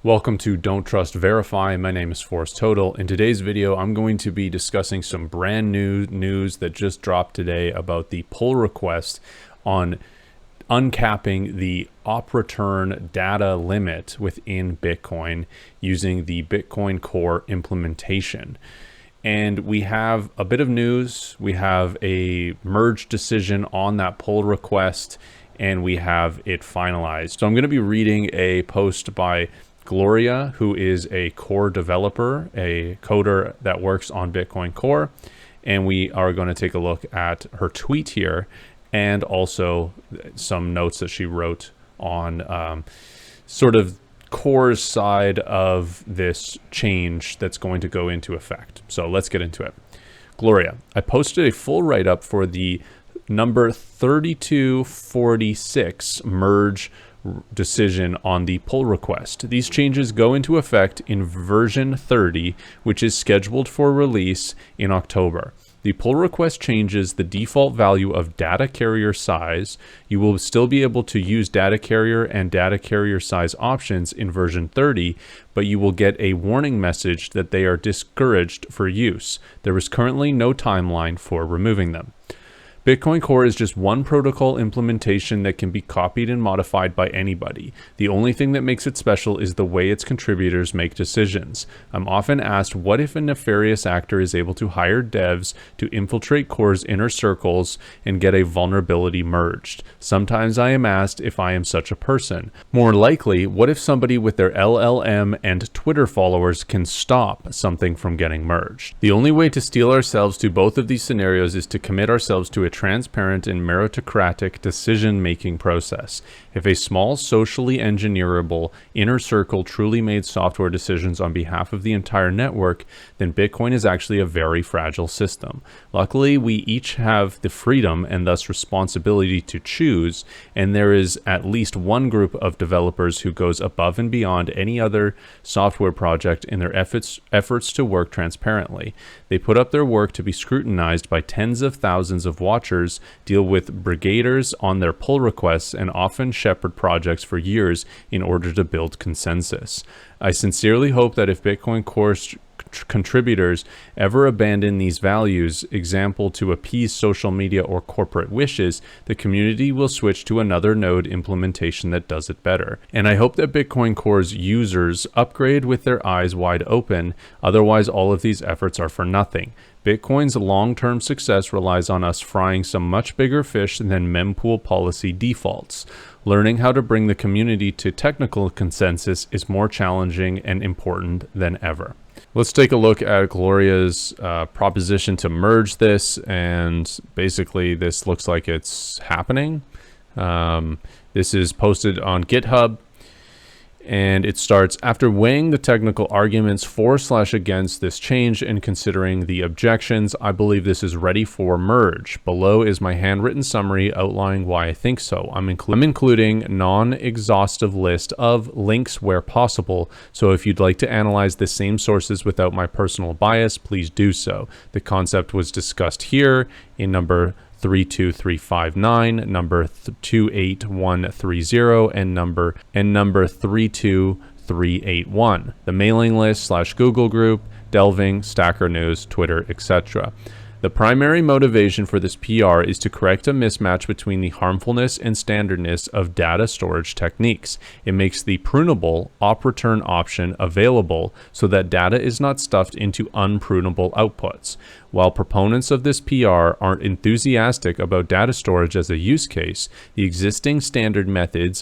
Welcome to Don't Trust Verify. My name is Forrest Total. In today's video, I'm going to be discussing some brand new news that just dropped today about the pull request on uncapping the op return data limit within Bitcoin using the Bitcoin Core implementation. And we have a bit of news. We have a merge decision on that pull request, and we have it finalized. So I'm going to be reading a post by Gloria, who is a core developer, a coder that works on Bitcoin Core. And we are going to take a look at her tweet here and also some notes that she wrote on sort of Core's side of this change that's going to go into effect. So let's get into it. Gloria, I posted a full write-up for the number 3246 merge decision on the pull request. These changes go into effect in version 30, which is scheduled for release in October. The pull request changes the default value of data carrier size. You will still be able to use data carrier and data carrier size options in version 30, but you will get a warning message that they are discouraged for use. There is currently no timeline for removing them. Bitcoin Core is just one protocol implementation that can be copied and modified by anybody. The only thing that makes it special is the way its contributors make decisions. I'm often asked, what if a nefarious actor is able to hire devs to infiltrate Core's inner circles and get a vulnerability merged? Sometimes I am asked if I am such a person. More likely, what if somebody with their LLM and Twitter followers can stop something from getting merged? The only way to steel ourselves to both of these scenarios is to commit ourselves to a transparent and meritocratic decision-making process. If a small, socially engineerable inner circle truly made software decisions on behalf of the entire network, then Bitcoin is actually a very fragile system. Luckily, we each have the freedom and thus responsibility to choose, and there is at least one group of developers who goes above and beyond any other software project in their efforts to work transparently. They put up their work to be scrutinized by tens of thousands of watchers, deal with brigaders on their pull requests, and often shepherd projects for years in order to build consensus. I sincerely hope that if Bitcoin Core contributors ever abandon these values, example to appease social media or corporate wishes, the community will switch to another node implementation that does it better. And I hope that Bitcoin Core's users upgrade with their eyes wide open, otherwise all of these efforts are for nothing. Bitcoin's long-term success relies on us frying some much bigger fish than mempool policy defaults. Learning how to bring the community to technical consensus is more challenging and important than ever. Let's take a look at Gloria's proposition to merge this, and basically this looks like it's happening. This is posted on GitHub, and it starts, after weighing the technical arguments for/against this change and considering the objections, I believe this is ready for merge. Below is my handwritten summary outlining why I think so. I'm including non-exhaustive list of links where possible, so if you'd like to analyze the same sources without my personal bias, please do so. The concept was discussed here in number 32359, number 28130, and number 32381. The mailing list / Google group, Delving, Stacker News, Twitter, etc. The primary motivation for this PR is to correct a mismatch between the harmfulness and standardness of data storage techniques. It makes the prunable op return option available so that data is not stuffed into unprunable outputs. While proponents of this PR aren't enthusiastic about data storage as a use case, the existing standard methods,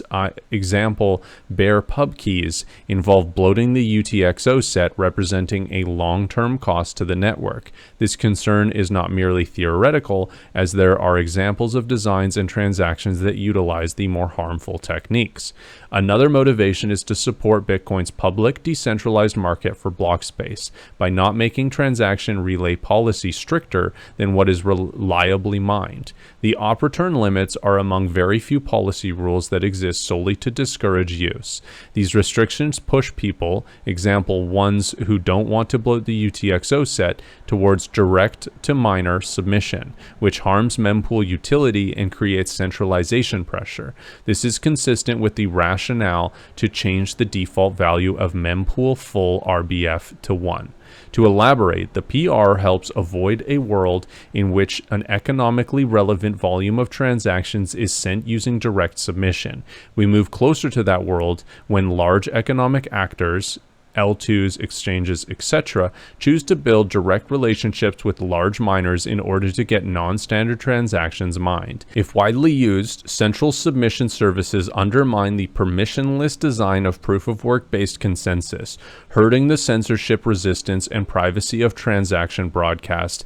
example bare pub keys, involve bloating the UTXO set, representing a long-term cost to the network. This concern is not merely theoretical, as there are examples of designs and transactions that utilize the more harmful techniques. Another motivation is to support Bitcoin's public decentralized market for block space by not making transaction relay policy policy stricter than what is reliably mined. The op return limits are among very few policy rules that exist solely to discourage use. These restrictions push people, example ones who don't want to bloat the UTXO set, towards direct-to-miner submission, which harms mempool utility and creates centralization pressure. This is consistent with the rationale to change the default value of mempool full RBF to 1. To elaborate, the PR helps avoid a world in which an economically relevant volume of transactions is sent using direct submission. We move closer to that world when large economic actors, L2s, exchanges, etc., choose to build direct relationships with large miners in order to get non-standard transactions mined. If widely used, central submission services undermine the permissionless design of proof-of-work-based consensus, hurting the censorship resistance and privacy of transaction broadcast,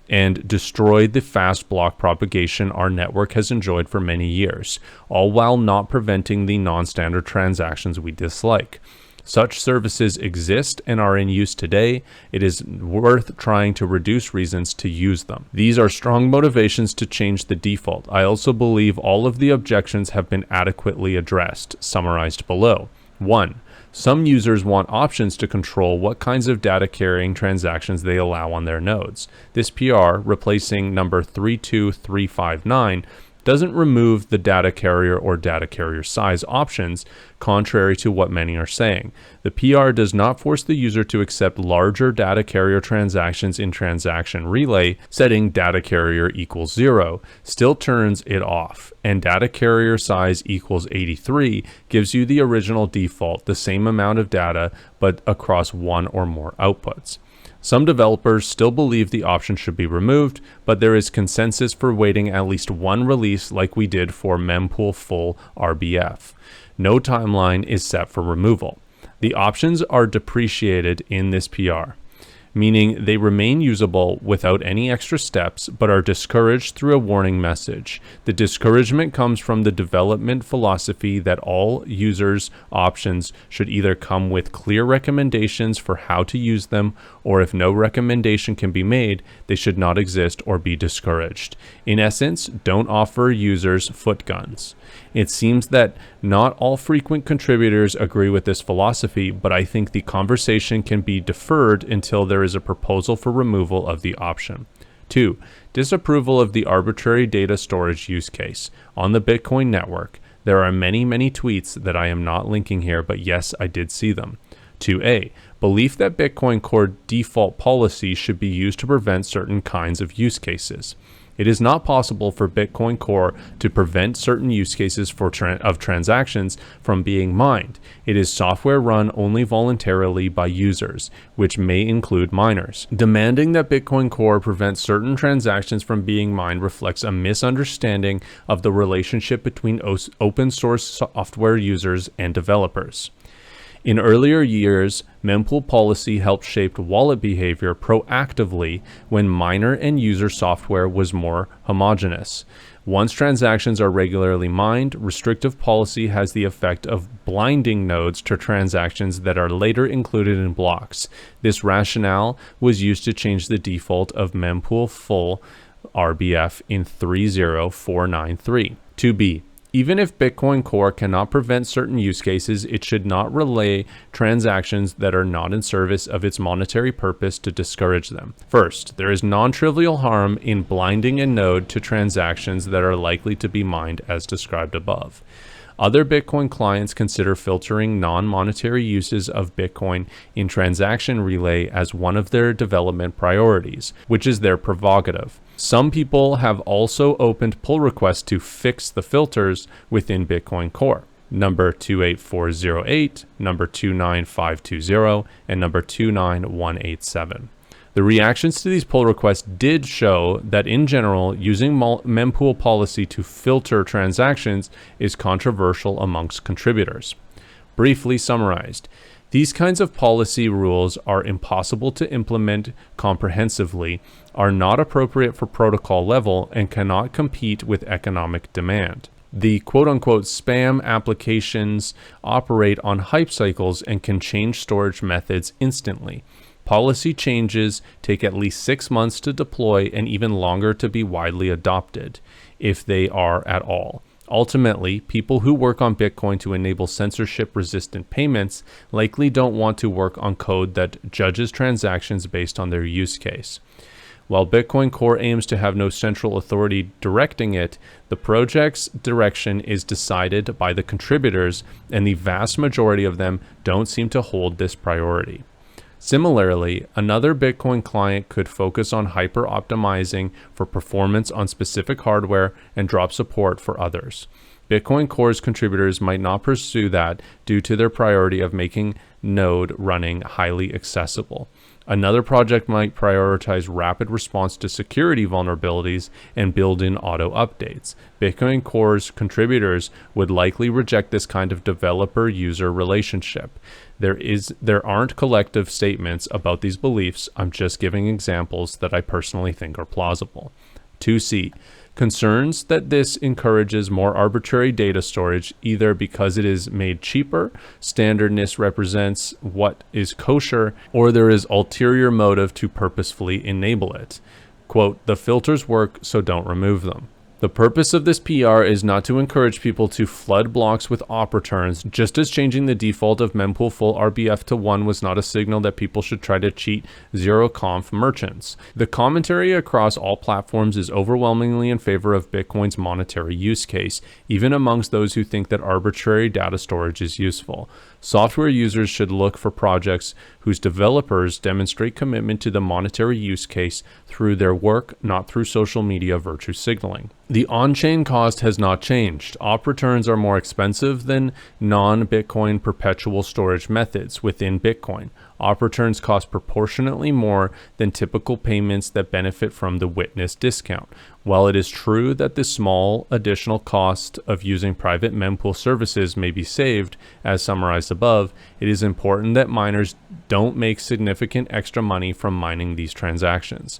and destroy the fast block propagation our network has enjoyed for many years, all while not preventing the non-standard transactions we dislike. Such services exist and are in use today. It is worth trying to reduce reasons to use them. These are strong motivations to change the default. I also believe all of the objections have been adequately addressed, summarized below. 1. Some users want options to control what kinds of data carrying transactions they allow on their nodes. This PR, replacing number 32359, doesn't remove the data carrier or data carrier size options, contrary to what many are saying. The PR does not force the user to accept larger data carrier transactions in transaction relay, setting data carrier equals 0, still turns it off, and data carrier size equals 83 gives you the original default, the same amount of data, but across one or more outputs. Some developers still believe the option should be removed, but there is consensus for waiting at least one release like we did for mempool full RBF. No timeline is set for removal. The options are depreciated in this PR, meaning they remain usable without any extra steps but are discouraged through a warning message. The discouragement comes from the development philosophy that all users' options should either come with clear recommendations for how to use them, or if no recommendation can be made, they should not exist or be discouraged. In essence, don't offer users foot guns. It seems that not all frequent contributors agree with this philosophy, but I think the conversation can be deferred until there is a proposal for removal of the option. 2. Disapproval of the arbitrary data storage use case. On the Bitcoin network, there are many tweets that I am not linking here, but yes, I did see them. 2a. Belief that Bitcoin Core default policy should be used to prevent certain kinds of use cases. It is not possible for Bitcoin Core to prevent certain use cases of transactions from being mined. It is software run only voluntarily by users, which may include miners. Demanding that Bitcoin Core prevent certain transactions from being mined reflects a misunderstanding of the relationship between open source software users and developers. In earlier years, mempool policy helped shape wallet behavior proactively when miner and user software was more homogeneous. Once transactions are regularly mined, restrictive policy has the effect of blinding nodes to transactions that are later included in blocks. This rationale was used to change the default of mempool full RBF in 30493. 2b. Even if Bitcoin Core cannot prevent certain use cases, it should not relay transactions that are not in service of its monetary purpose to discourage them. First, there is non-trivial harm in blinding a node to transactions that are likely to be mined as described above. Other Bitcoin clients consider filtering non-monetary uses of Bitcoin in transaction relay as one of their development priorities, which is their prerogative. Some people have also opened pull requests to fix the filters within Bitcoin Core. Number 28408, number 29520, and number 29187. The reactions to these pull requests did show that in general, using mempool policy to filter transactions is controversial amongst contributors. Briefly summarized, these kinds of policy rules are impossible to implement comprehensively, are not appropriate for protocol level, and cannot compete with economic demand. The quote-unquote spam applications operate on hype cycles and can change storage methods instantly. Policy changes take at least 6 months to deploy and even longer to be widely adopted, if they are at all. Ultimately, people who work on Bitcoin to enable censorship-resistant payments likely don't want to work on code that judges transactions based on their use case. While Bitcoin Core aims to have no central authority directing it, the project's direction is decided by the contributors, and the vast majority of them don't seem to hold this priority. Similarly, another Bitcoin client could focus on hyper-optimizing for performance on specific hardware and drop support for others. Bitcoin Core's contributors might not pursue that due to their priority of making node running highly accessible. Another project might prioritize rapid response to security vulnerabilities and build in auto updates. Bitcoin Core's contributors would likely reject this kind of developer-user relationship. There aren't collective statements about these beliefs. I'm just giving examples that I personally think are plausible. 2C. Concerns that this encourages more arbitrary data storage, either because it is made cheaper, standardness represents what is kosher, or there is ulterior motive to purposefully enable it. Quote, the filters work, so don't remove them. The purpose of this PR is not to encourage people to flood blocks with op returns, just as changing the default of mempool full RBF to 1 was not a signal that people should try to cheat zero-conf merchants. The commentary across all platforms is overwhelmingly in favor of Bitcoin's monetary use case, even amongst those who think that arbitrary data storage is useful. Software users should look for projects whose developers demonstrate commitment to the monetary use case through their work, not through social media virtue signaling. The on-chain cost has not changed. Op returns are more expensive than non-Bitcoin perpetual storage methods within Bitcoin. Op returns cost proportionately more than typical payments that benefit from the witness discount. While it is true that the small additional cost of using private mempool services may be saved, as summarized above, it is important that miners don't make significant extra money from mining these transactions.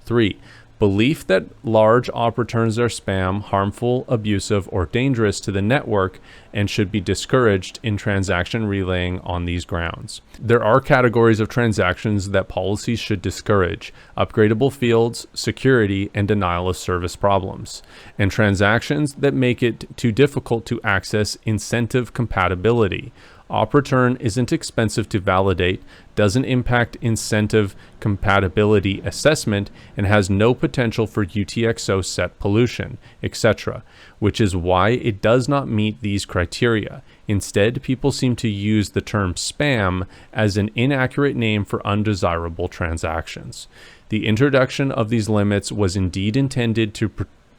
3. Belief that large op returns are spam, harmful, abusive, or dangerous to the network and should be discouraged in transaction relaying on these grounds. There are categories of transactions that policies should discourage: upgradable fields, security, and denial of service problems, and transactions that make it too difficult to access incentive compatibility. Op return isn't expensive to validate, doesn't impact incentive compatibility assessment, and has no potential for UTXO set pollution, etc., which is why it does not meet these criteria. Instead, people seem to use the term spam as an inaccurate name for undesirable transactions. The introduction of these limits was indeed intended to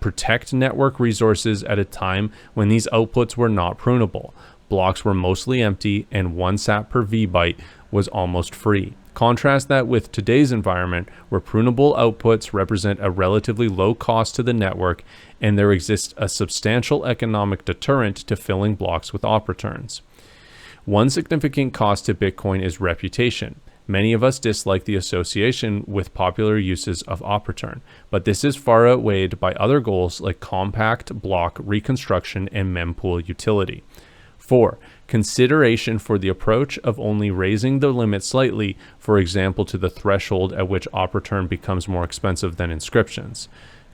protect network resources at a time when these outputs were not prunable. Blocks were mostly empty, and 1 sat per vbyte was almost free. Contrast that with today's environment, where prunable outputs represent a relatively low cost to the network, and there exists a substantial economic deterrent to filling blocks with op returns. One significant cost to Bitcoin is reputation. Many of us dislike the association with popular uses of op return, but this is far outweighed by other goals like compact block reconstruction and mempool utility. 4. Consideration for the approach of only raising the limit slightly, for example to the threshold at which op return becomes more expensive than inscriptions.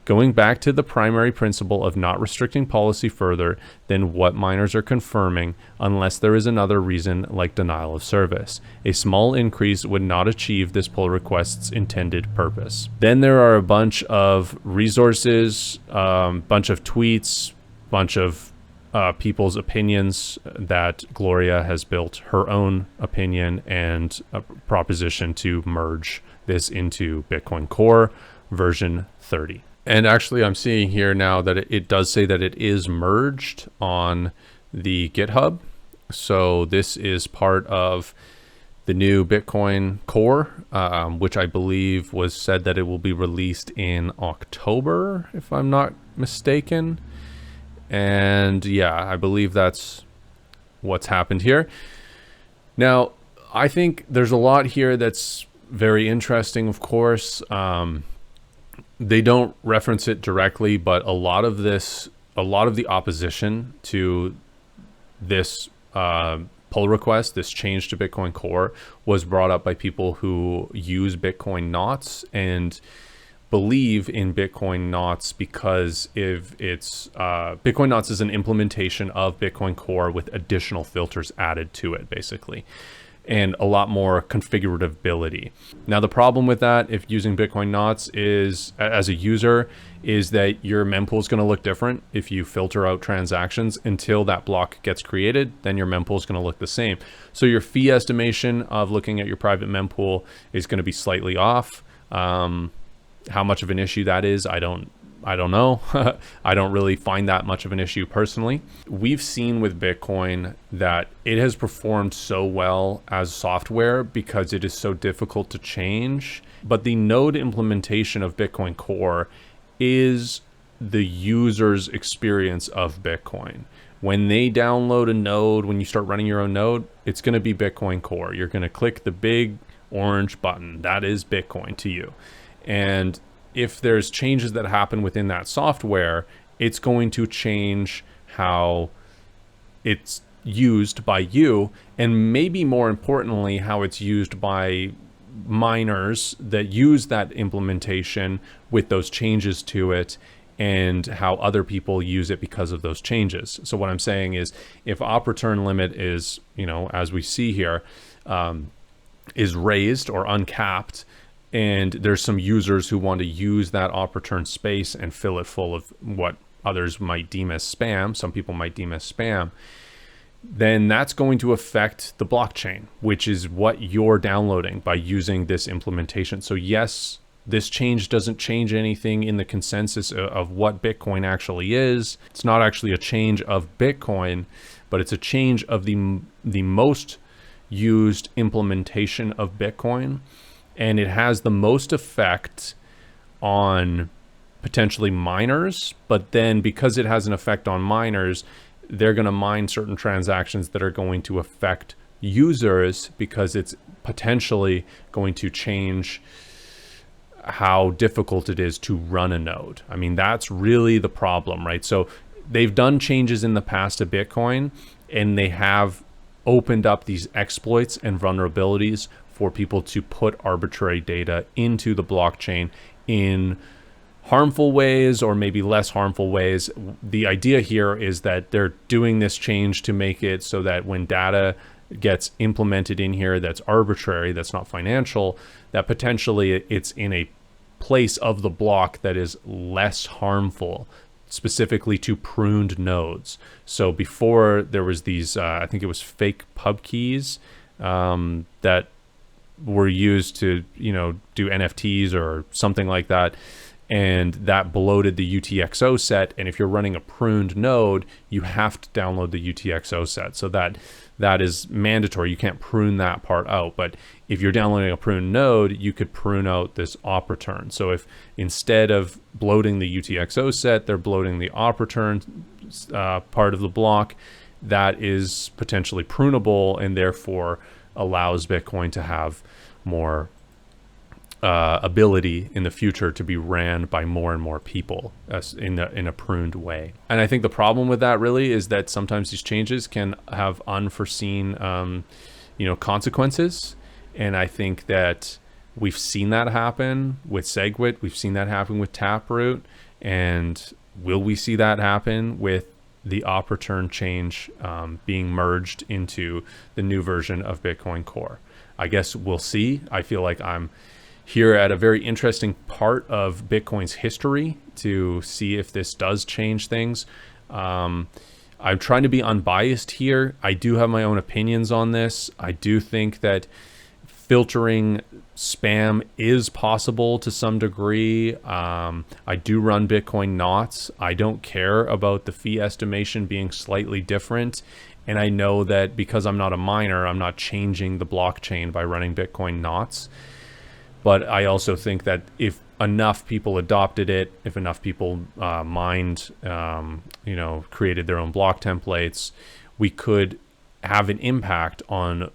Going back to the primary principle of not restricting policy further than what miners are confirming, unless there is another reason like denial of service. A small increase would not achieve this pull request's intended purpose. Then there are a bunch of resources, bunch of tweets, bunch of people's opinions that Gloria has built her own opinion and a proposition to merge this into Bitcoin Core version 30. And actually, I'm seeing here now that it does say that it is merged on the GitHub. So this is part of the new Bitcoin Core, which I believe was said that it will be released in October, if I'm not mistaken. And yeah, I believe that's what's happened here. Now, I think there's a lot here that's very interesting, of course. They don't reference it directly, but a lot of the opposition to this pull request, this change to Bitcoin Core, was brought up by people who use Bitcoin and believe in Bitcoin because if it's Bitcoin is an implementation of Bitcoin Core with additional filters added to it, basically, and a lot more configurability. Now, the problem with that, if using Bitcoin is, as a user, is that your mempool is going to look different if you filter out transactions until that block gets created. Then your mempool is going to look the same. So your fee estimation of looking at your private mempool is going to be slightly off. How much of an issue that is, I don't know. I don't really find that much of an issue personally. We've seen with Bitcoin that it has performed so well as software because it is so difficult to change. But the node implementation of Bitcoin Core is the user's experience of Bitcoin. When they download a node, when you start running your own node, it's going to be Bitcoin Core. You're going to click the big orange button. That is Bitcoin to you. And if there's changes that happen within that software, it's going to change how it's used by you, and maybe more importantly, how it's used by miners that use that implementation with those changes to it, and how other people use it because of those changes. So what I'm saying is, if op return limit is, as we see here, is raised or uncapped, and there's some users who want to use that op return space and fill it full of what others might deem as spam, some people might deem as spam, then that's going to affect the blockchain, which is what you're downloading by using this implementation. So yes, this change doesn't change anything in the consensus of what Bitcoin actually is. It's not actually a change of Bitcoin, but it's a change of the most used implementation of Bitcoin. And it has the most effect on potentially miners, but then because it has an effect on miners, they're going to mine certain transactions that are going to affect users because it's potentially going to change how difficult it is to run a node. I mean, that's really the problem, right? So they've done changes in the past to Bitcoin, and they have opened up these exploits and vulnerabilities for people to put arbitrary data into the blockchain in harmful ways or maybe less harmful ways. The idea here is that they're doing this change to make it so that when data gets implemented in here that's arbitrary, that's not financial, that potentially it's in a place of the block that is less harmful, specifically to pruned nodes. So before, there was these, I think it was fake pub keys that were used to, do NFTs or something like that. And that bloated the UTXO set. And if you're running a pruned node, you have to download the UTXO set. So that is mandatory. You can't prune that part out. But if you're downloading a pruned node, you could prune out this op return. So if instead of bloating the UTXO set, they're bloating the op return part of the block, that is potentially prunable and therefore allows Bitcoin to have more ability in the future to be ran by more and more people in a pruned way. And I think the problem with that really is that sometimes these changes can have unforeseen consequences. And I think that we've seen that happen with SegWit, we've seen that happen with Taproot, and will we see that happen with the op return change being merged into the new version of Bitcoin Core? I guess we'll see. I feel like I'm here at a very interesting part of Bitcoin's history to see if this does change things. I'm trying to be unbiased here. I do have my own opinions on this. I do think that filtering spam is possible to some degree. I do run Bitcoin I don't care about the fee estimation being slightly different. And I know that because I'm not a miner, I'm not changing the blockchain by running Bitcoin But I also think that if enough people adopted it, if enough people mined, created their own block templates, we could have an impact on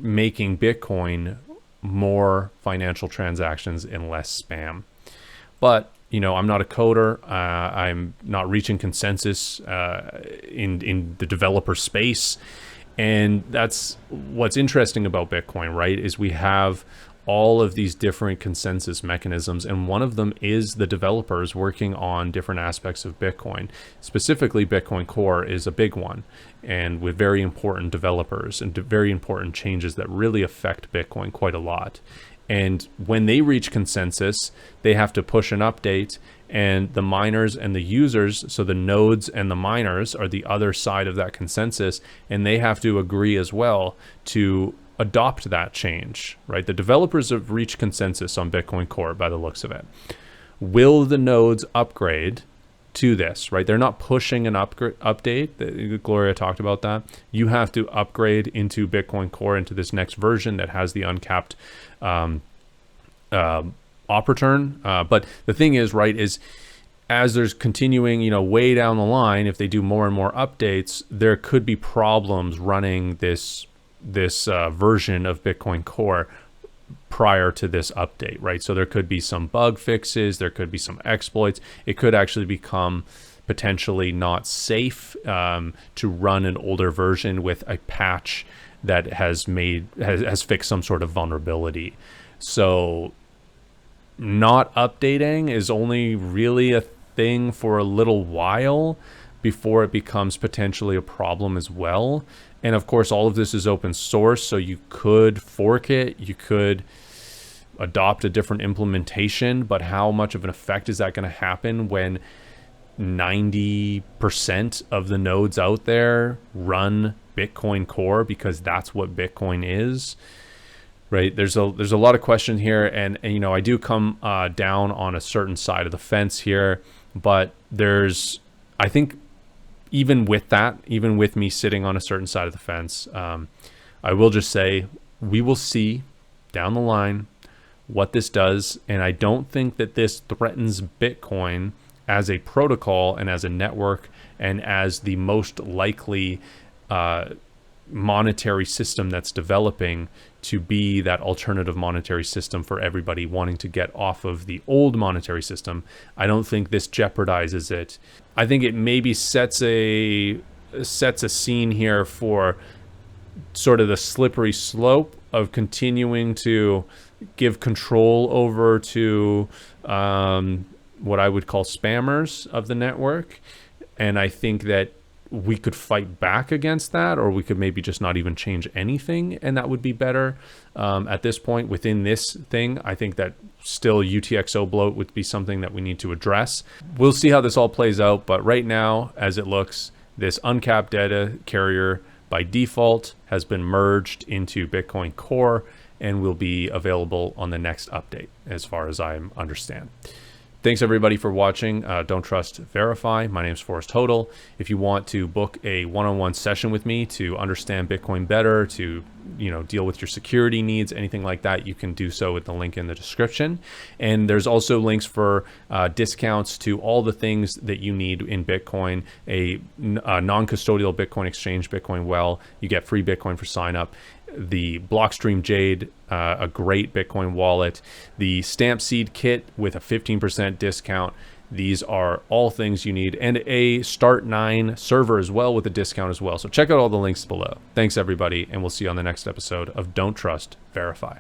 making Bitcoin more financial transactions and less spam. But, I'm not a coder. I'm not reaching consensus in the developer space. And that's what's interesting about Bitcoin, right? Is we have all of these different consensus mechanisms, and one of them is the developers working on different aspects of Bitcoin. Specifically, Bitcoin Core is a big one, and with very important developers and very important changes that really affect Bitcoin quite a lot. And when they reach consensus, they have to push an update, and the miners and the users, so the nodes and the miners, are the other side of that consensus, and they have to agree as well to adopt that change, right? The developers have reached consensus on Bitcoin Core by the looks of it. Will the nodes upgrade to this, right? They're not pushing an update. Gloria talked about that. You have to upgrade into Bitcoin Core, into this next version that has the uncapped op return. But the thing is, right, is as there's continuing, way down the line, if they do more and more updates, there could be problems running this version of Bitcoin Core prior to this update, right? So there could be some bug fixes, there could be some exploits. It could actually become potentially not safe to run an older version with a patch that has fixed some sort of vulnerability. So not updating is only really a thing for a little while before it becomes potentially a problem as well. And of course, all of this is open source, so you could fork it, you could adopt a different implementation, but how much of an effect is that going to happen when 90% of the nodes out there run Bitcoin Core because that's what Bitcoin is? Right, there's a lot of questions here, and I do come down on a certain side of the fence here, but I think even with me sitting on a certain side of the fence, I will just say we will see down the line what this does, and I don't think that this threatens Bitcoin as a protocol and as a network and as the most likely monetary system that's developing to be that alternative monetary system for everybody wanting to get off of the old monetary system. I don't think this jeopardizes it. I think it maybe sets a scene here for sort of the slippery slope of continuing to give control over to what I would call spammers of the network. And I think that we could fight back against that, or we could maybe just not even change anything, and that would be better. At this point within this thing, I think that still UTXO bloat would be something that we need to address. We'll see how this all plays out, but right now, as it looks, this uncapped data carrier by default has been merged into Bitcoin Core and will be available on the next update, as far as I understand. Thanks everybody for watching. Don't Trust, Verify. My name's Forrest Hodel. If you want to book a one-on-one session with me to understand Bitcoin better, to deal with your security needs, anything like that, you can do so with the link in the description. And there's also links for discounts to all the things that you need in Bitcoin. A non-custodial Bitcoin exchange, Bitcoin Well. You get free Bitcoin for sign up. The BlockStream Jade, a great Bitcoin wallet, the Stampseed kit with a 15% discount. These are all things you need, and a Start9 server as well with a discount as well. So check out all the links below. Thanks everybody, and we'll see you on the next episode of Don't Trust, Verify.